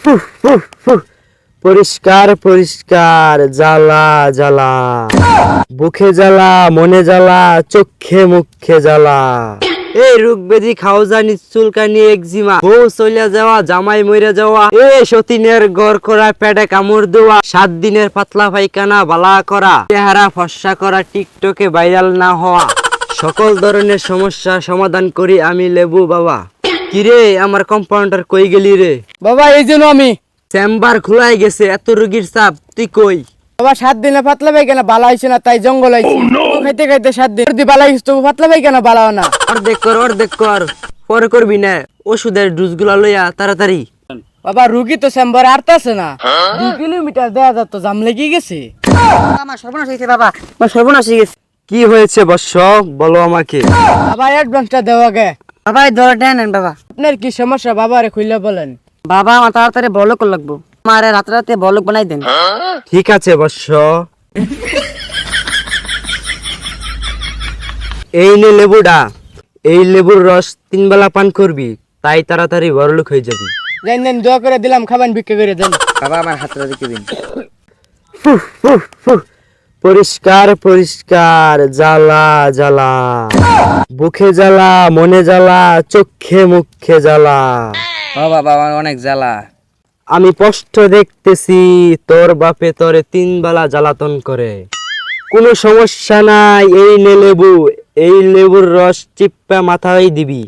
ফুহ, ফুহ, ফুহ। পরিষ্কার পরিষ্কার, জ্বালা জ্বালা, বুকে জ্বালা, মনে জ্বালা, চোখে মুখে জ্বালা। এই রোগ ব্যাধি খাওজানি চুলকানি একজিমা, বউ চলিয়া যাওয়া, জামাই মইরা যাওয়া, সতীনের গড় করা, পেটে কামড় দেওয়া, 7 দিনের পাতলা পায়খানা বালা করা, চেহারা ফর্সা করা, টিকটকে ভাইরাল না হওয়া, সকল ধরনের সমস্যার সমাধান করি আমি লেবু বাবা। কিরে আমার কম্পাউন্ডার কই গেলি রে? বাবা এই জন্য আমি চেম্বার খোলাই গেছে, এত রোগীর চাপ, তুই কই? বাবা 7 দিনে পাতলা পায়খানা বালা হইছে না, তাই জঙ্গল আইছি। খাইতে খাইতে 7 দিন যদি বালা হইছে তো পাতলা পায়খানা বালা হয় না। অর্ধেক কর, পরে করবি না। ওষুধের ডোজগুলা লইয়া তাড়াতাড়ি। বাবা রুগী তো চেম্বার আরতাছে না, 2 কিলোমিটার দেয়া যাত, জাম লেগে গেছে। আমার সর্বনাশ হয়েছে বাবা, আমার সর্বনাশ হয়ে গেছে। কি হয়েছে বৎস, বলো আমাকে। বাবা অ্যাডভান্সটা দেওয়া গে। বাবা এই দরটা নেন বাবা। আপনার কি সমস্যা বাবারে খুইলা বলেন। বাবা আমার তাড়াতাড়ি বলক লাগবো, আমার রাতে রাতে বলক বানাই দেন। ঠিক আছে বৎস, এই নে লেবুটা, এই লেবুর রস 3 বেলা পান করবি, তাই তাড়াতাড়ি বড়লোক হয়ে যাবি। দেন দেন, দোয়া করে দিলাম, খাবেন ভিক্ষা করে দেন। বাবা আমার হাতটা দেখে দিন। ফুহ, ফুহ, ফুহ। পরিষ্কার পরিষ্কার, জ্বালা জ্বালা, বুকে জ্বালা, মনে জ্বালা, চোখে মুখে জ্বালা। ও বাবা আমার অনেক জ্বালা। আমি স্পষ্ট দেখতেছি তোর বাপে তোরে 3 বেলা জ্বালাতন করে। কোনো সমস্যা নাই, এই নে লেবু, এই লেবুর রস চিপ্পা মাথায় দিবি,